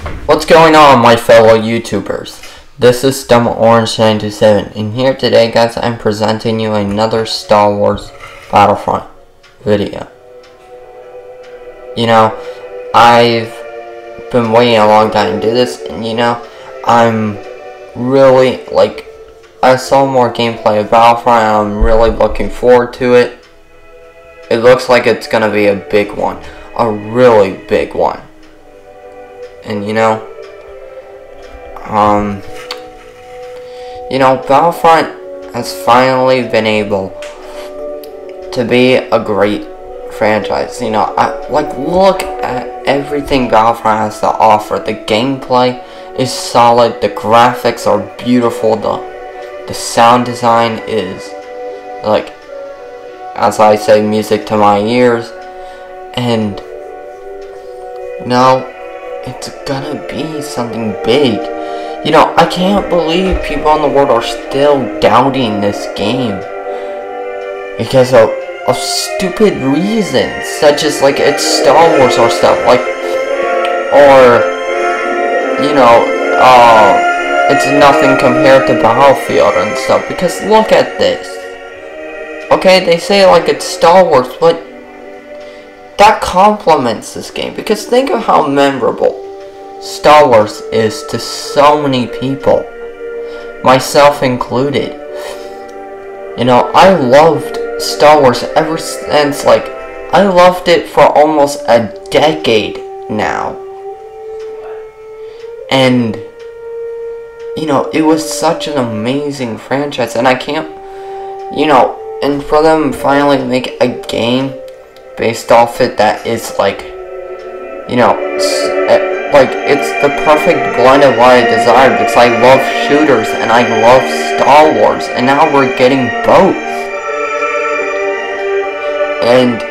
What's going on, my fellow YouTubers? This is Orange97, and here today, guys, I'm presenting you another Star Wars Battlefront video. You know, I've been waiting a long time to do this, and you know, I'm really, I saw more gameplay of Battlefront, and I'm really looking forward to it. It looks like it's gonna be a big one. A really big one. And Battlefront has finally been able to be a great franchise. Look at everything Battlefront has to offer. The gameplay is solid, the graphics are beautiful, the sound design is, as I say, music to my ears, and it's gonna be something big. I can't believe people in the world are still doubting this game because of stupid reasons, such as it's Star Wars or stuff, it's nothing compared to Battlefield and stuff. Because look at this. Okay, they say it's Star Wars, but that complements this game, because think of how memorable Star Wars is to so many people, myself included. I loved Star Wars ever since, I loved it for almost a decade now. And, it was such an amazing franchise, and I can't, and for them finally to make a game based off it that is it's the perfect blend of what I desired, because I love shooters and I love Star Wars, and now we're getting both. And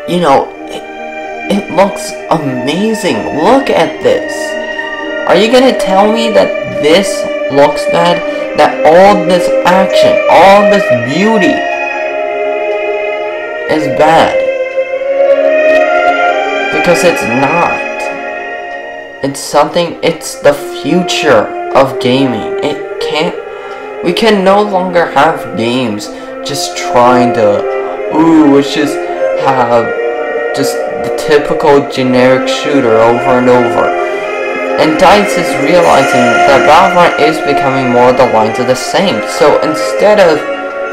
it looks amazing. Look at this. Are you gonna tell me that this looks bad? That all this action, all this beauty is bad? Because it's not. It's the future of gaming. We can no longer have games just trying to, let's just have just the typical generic shooter over and over. And DICE is realizing that Battlefront is becoming more of the lines of the same. So instead of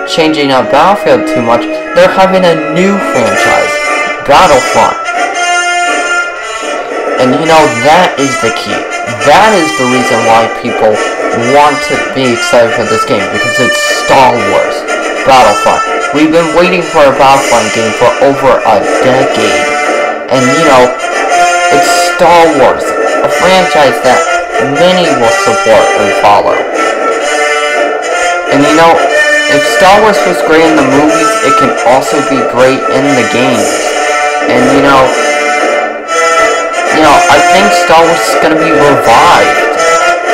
changing up Battlefield too much, they're having a new franchise, Battlefront. And that is the key. That is the reason why people want to be excited for this game, because it's Star Wars Battlefront. We've been waiting for a Battlefront game for over a decade. And it's Star Wars, a franchise that many will support and follow. And if Star Wars was great in the movies, it can also be great in the games. And I think Star Wars is going to be revived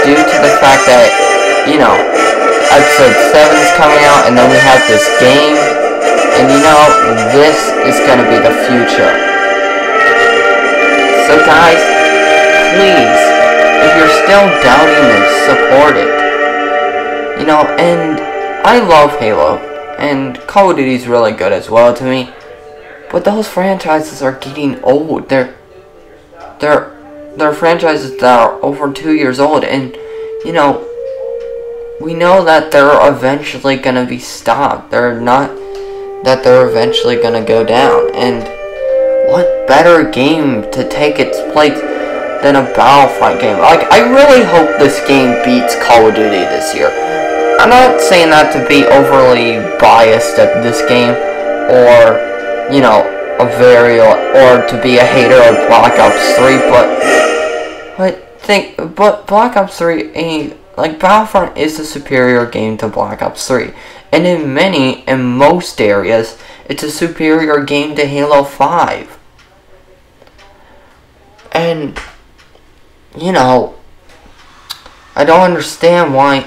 due to the fact that, Episode 7 is coming out, and then we have this game, and this is going to be the future. So guys, please, if you're still doubting this, support it. And I love Halo, and Call of Duty is really good as well to me, but those franchises are getting old. They're franchises that are over 2 years old, and we know that they're eventually gonna be stopped. They're eventually gonna go down. And what better game to take its place than a Battlefront game? I really hope this game beats Call of Duty this year. I'm not saying that to be overly biased at this game, or or to be a hater of Black Ops 3, but Black Ops 3 Battlefront is a superior game to Black Ops 3, and in most areas, it's a superior game to Halo 5. And I don't understand why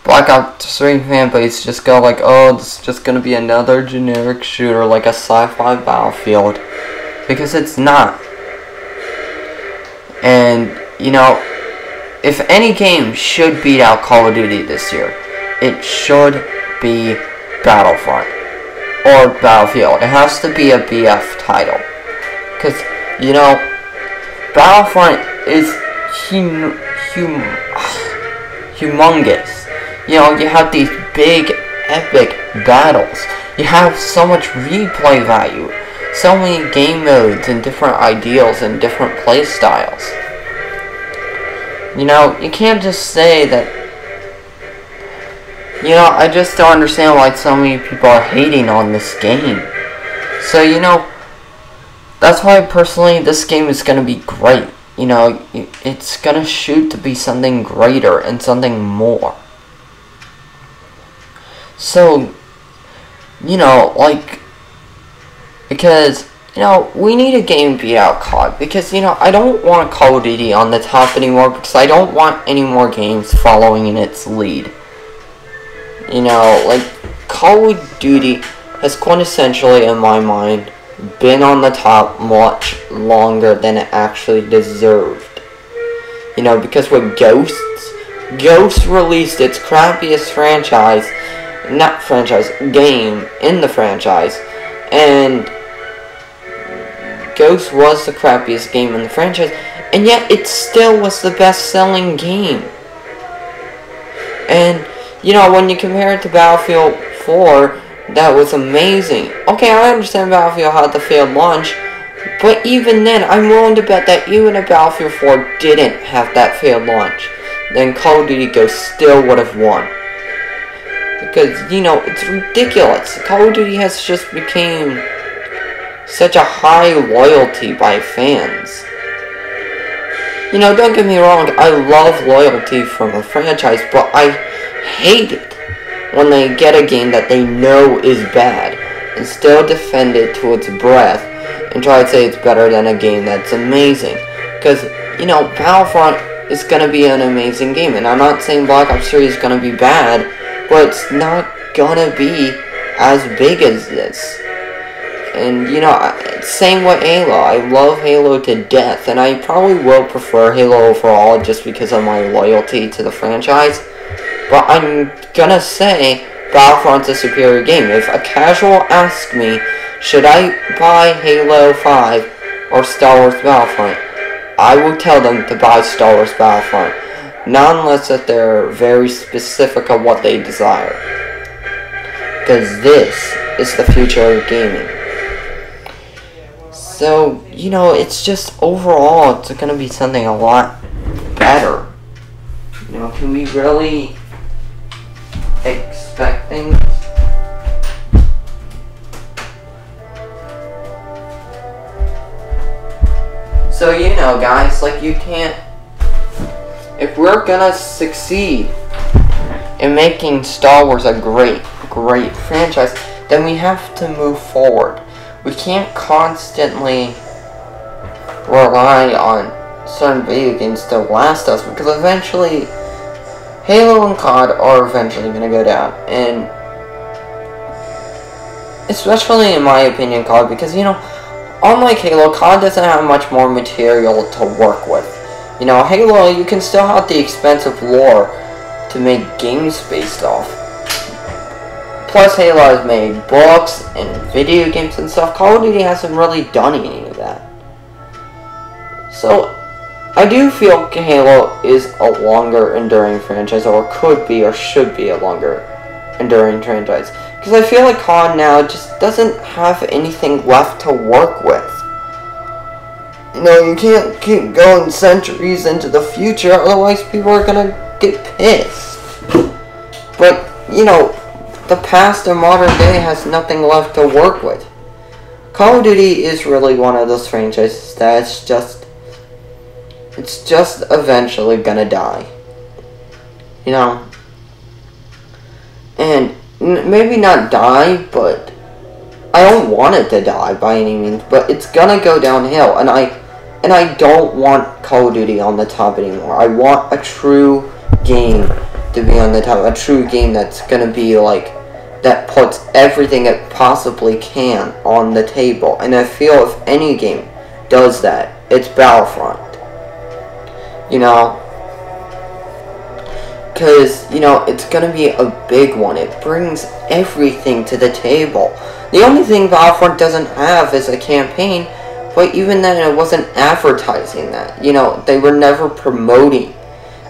Black Ops 3 fanbase just go this is just gonna be another generic shooter like a sci-fi Battlefield, because it's not. And, you know, if any game should beat out Call of Duty this year, it should be Battlefront or Battlefield. It has to be a BF title. Because, you know, Battlefront is humongous. You know, you have these big, epic battles. You have so much replay value. So many game modes and different ideals and different play styles. You know, you can't just say that. You know, I just don't understand why so many people are hating on this game. So, you know, that's why personally this game is going to be great. You know, it's going to shoot to be something greater and something more. So, you know, like, because, you know, we need a game beat out COD. Because, you know, I don't want Call of Duty on the top anymore because I don't want any more games following in its lead. You know, like, Call of Duty has quintessentially, in my mind, been on the top much longer than it actually deserved. You know, because with Ghosts released its crappiest game in the franchise, and Ghost was the crappiest game in the franchise, and yet it still was the best-selling game. And, you know, when you compare it to Battlefield 4, that was amazing. Okay, I understand Battlefield had the failed launch, but even then, I'm willing to bet that even if Battlefield 4 didn't have that failed launch, then Call of Duty Ghosts still would have won. Because, you know, it's ridiculous. Call of Duty has just became such a high loyalty by fans. You know, don't get me wrong, I love loyalty from a franchise, but I hate it when they get a game that they know is bad and still defend it to its breath and try to say it's better than a game that's amazing. Because, you know, Battlefront is going to be an amazing game, and I'm not saying Black Ops 3 is going to be bad, but it's not going to be as big as this. And, you know, same with Halo. I love Halo to death, and I probably will prefer Halo overall just because of my loyalty to the franchise. But I'm gonna say Battlefront's a superior game. If a casual asks me, should I buy Halo 5 or Star Wars Battlefront, I will tell them to buy Star Wars Battlefront. Not unless that they're very specific of what they desire. Because this is the future of gaming. So, you know, it's just overall, it's gonna be something a lot better. You know, can we really expect things? So, you know, guys, like, you can't, if we're gonna succeed in making Star Wars a great franchise, then we have to move forward. We can't constantly rely on certain video games to last us, because eventually Halo and COD are eventually going to go down. And especially in my opinion, COD, because, you know, unlike Halo, COD doesn't have much more material to work with. You know, Halo, you can still have the expensive lore to make games based off. Plus, Halo has made books and video games and stuff. Call of Duty hasn't really done any of that. So, I do feel Halo is a longer enduring franchise, or could be, or should be a longer enduring franchise. Because I feel like COD now just doesn't have anything left to work with. You know, you can't keep going centuries into the future, otherwise people are gonna get pissed. But, you know, the past or modern day has nothing left to work with. Call of Duty is really one of those franchises that's it's just eventually gonna die. You know? And maybe not die, but I don't want it to die by any means, but it's gonna go downhill, and I don't want Call of Duty on the top anymore. I want a true game to be on the top, a true game that's gonna be like, that puts everything it possibly can on the table. And I feel if any game does that, it's Battlefront. You know, because, you know, it's going to be a big one. It brings everything to the table. The only thing Battlefront doesn't have is a campaign, but even then it wasn't advertising that. You know, they were never promoting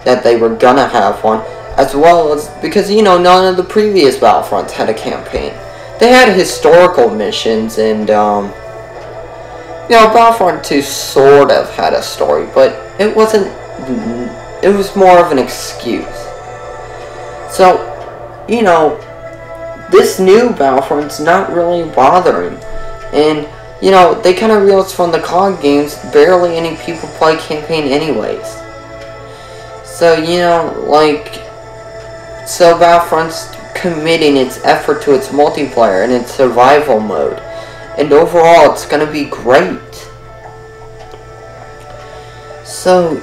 that they were gonna have one, as well as, because, you know, none of the previous Battlefronts had a campaign. They had historical missions, and, you know, Battlefront 2 sort of had a story, but it wasn't, it was more of an excuse. So, you know, this new Battlefront's not really bothering. And, you know, they kind of realized from the COD games, barely any people play campaign anyways. So, you know, like, so Battlefront's committing its effort to its multiplayer and its survival mode. And overall, it's going to be great. So,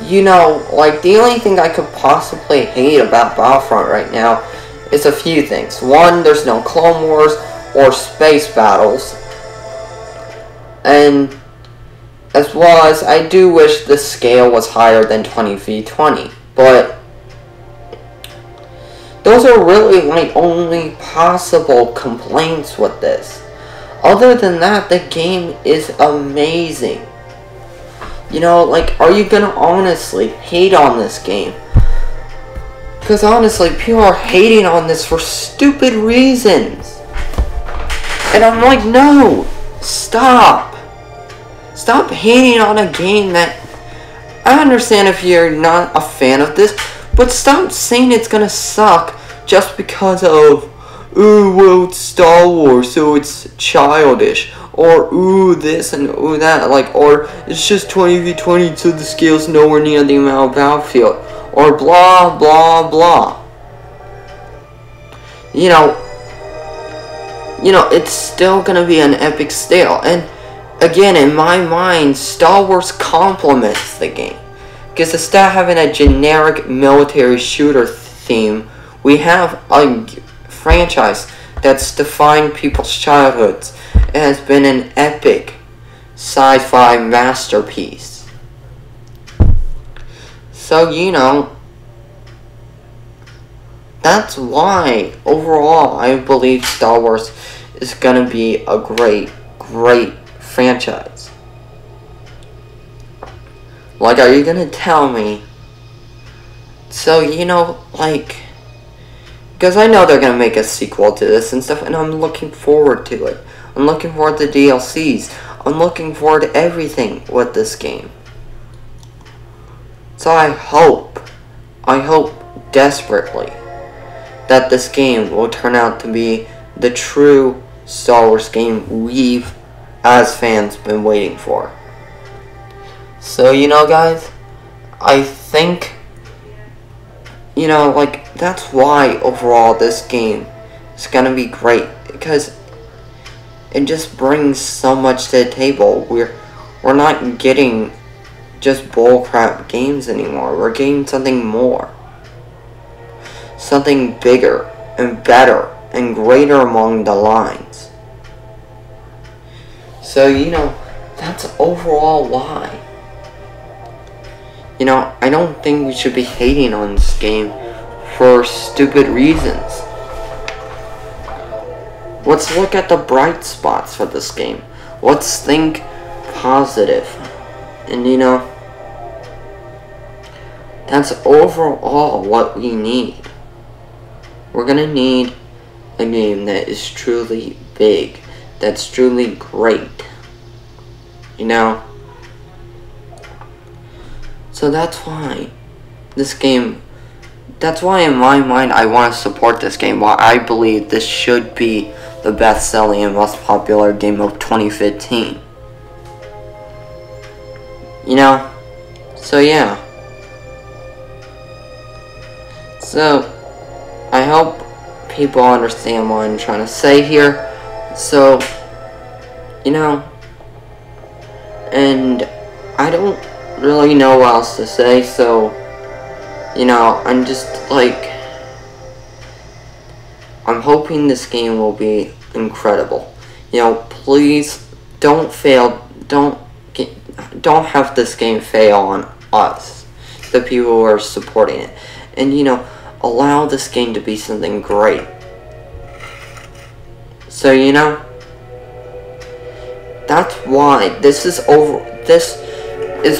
you know, like, the only thing I could possibly hate about Battlefront right now is a few things. One, there's no Clone Wars or space battles. And as well as, I do wish the scale was higher than 20v20. But those are really my only possible complaints with this. Other than that, the game is amazing. You know, like, are you gonna honestly hate on this game? Because honestly, people are hating on this for stupid reasons. And I'm like, no! Stop! Stop hating on a game that... I understand if you're not a fan of this, but stop saying it's gonna suck just because of, ooh, well, it's Star Wars, so it's childish. Or, ooh, this and ooh, that. Like, or, it's just 20v20, so the scale's nowhere near the amount of Battlefield. Or blah, blah, blah. You know, it's still gonna be an epic scale. And, again, in my mind, Star Wars complements the game. Because instead of having a generic military shooter theme, we have a franchise that's defined people's childhoods and has been an epic sci-fi masterpiece. So, you know, that's why, overall, I believe Star Wars is gonna be a great, great franchise. Like, are you gonna tell me? So, you know, like, because I know they're gonna make a sequel to this and stuff, and I'm looking forward to it. I'm looking forward to DLCs. I'm looking forward to everything with this game. So I hope desperately that this game will turn out to be the true Star Wars game we've, as fans, been waiting for. So, you know, guys, I think, you know, like, that's why overall this game is gonna be great, because it just brings so much to the table. We're not getting just bullcrap games anymore. We're getting something more. Something bigger and better and greater among the lines. So, you know, that's overall why. You know, I don't think we should be hating on this game for stupid reasons. Let's look at the bright spots for this game. Let's think positive. And, you know, that's overall what we need. We're gonna need a game that is truly big, that's truly great. You know? So that's why this game, that's why in my mind I want to support this game. Why I believe this should be the best-selling and most popular game of 2015. You know? So yeah. So, I hope people understand what I'm trying to say here. So, you know, and I don't really know what else to say, so, you know, I'm just like, I'm hoping this game will be incredible. You know, please don't fail, don't have this game fail on us. the people who are supporting it. And, you know, allow this game to be something great. So, you know, that's why this is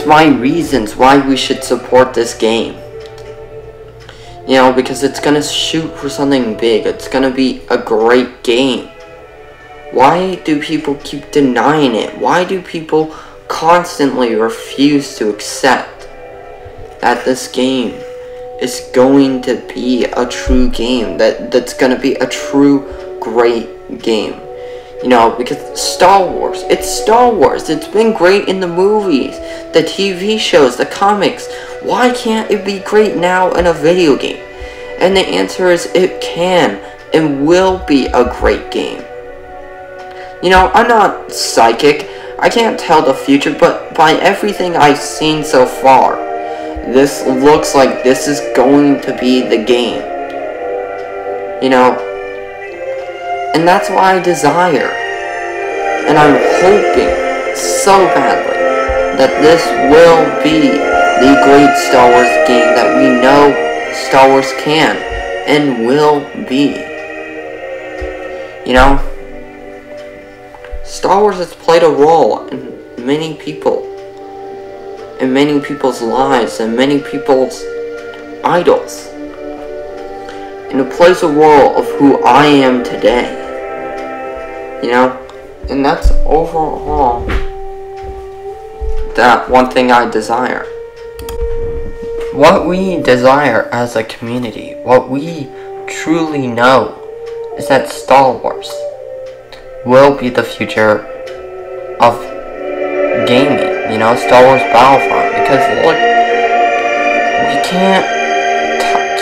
my reasons why we should support this game. You know, because it's gonna shoot for something big. It's gonna be a great game. Why do people keep denying it? Why do people constantly refuse to accept that this game is going to be a true game? That's gonna be a true great game. You know, because Star Wars, it's Star Wars. It's been great in the movies, the TV shows, the comics. Why can't it be great now in a video game? And the answer is it can and will be a great game. You know, I'm not psychic. I can't tell the future, but by everything I've seen so far, this looks like this is going to be the game. You know, and that's what I desire. And I'm hoping so badly that this will be the great Star Wars game that we know Star Wars can and will be. You know, Star Wars has played a role in many people, in many people's lives, and many people's idols. And it plays a role of who I am today. You know, and that's overall that one thing I desire. What we desire as a community, what we truly know, is that Star Wars will be the future of gaming. You know, Star Wars Battlefront. Because look, we can't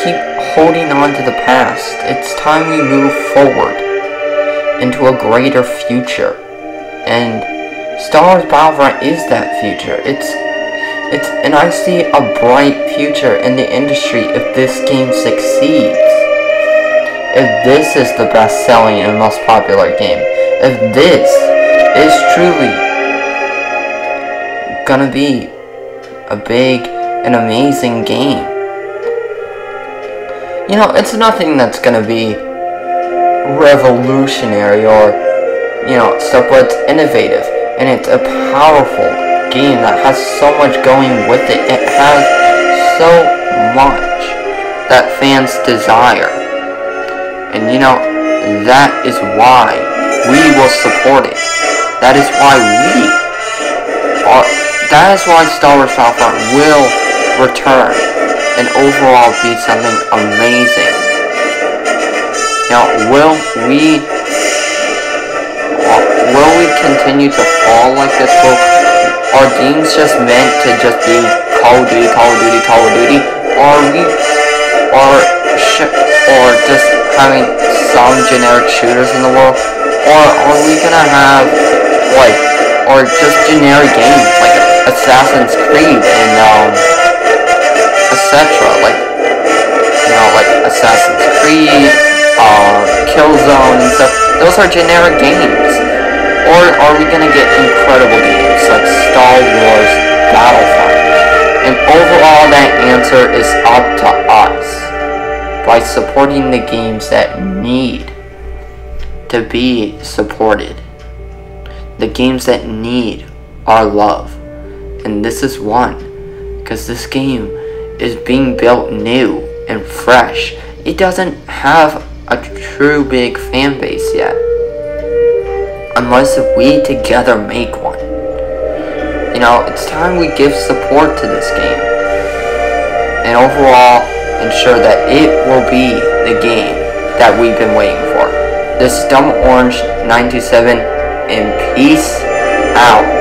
keep holding on to the past. It's time we move forward into a greater future. And Star Wars Battlefront is that future. And I see a bright future in the industry if this game succeeds. If this is the best-selling and most popular game. If this is truly gonna be a big and amazing game. You know, it's nothing that's gonna be revolutionary or, you know, stuff, but it's innovative. And it's a powerful game that has so much going with it. It has so much that fans desire. And you know, that is why we will support it. That is why Star Wars Battlefront will return and overall be something amazing. Now, will we continue to fall like this? Are games just meant to just be Call of Duty, Call of Duty, Call of Duty? Or just having some generic shooters in the world? Or are we gonna have, like, or just generic games like Assassin's Creed and, etc. Like, you know, like Assassin's Creed, Killzone and stuff. Those are generic games. Or are we gonna get incredible games like Star Wars Battlefront? And overall, that answer is up to us. By supporting the games that need to be supported. The games that need our love. And this is one. Because this game is being built new and fresh. It doesn't have a true big fan base yet. Unless we together make one. You know, it's time we give support to this game. And overall, ensure that it will be the game that we've been waiting for. This is Dumb Orange 927, and peace out.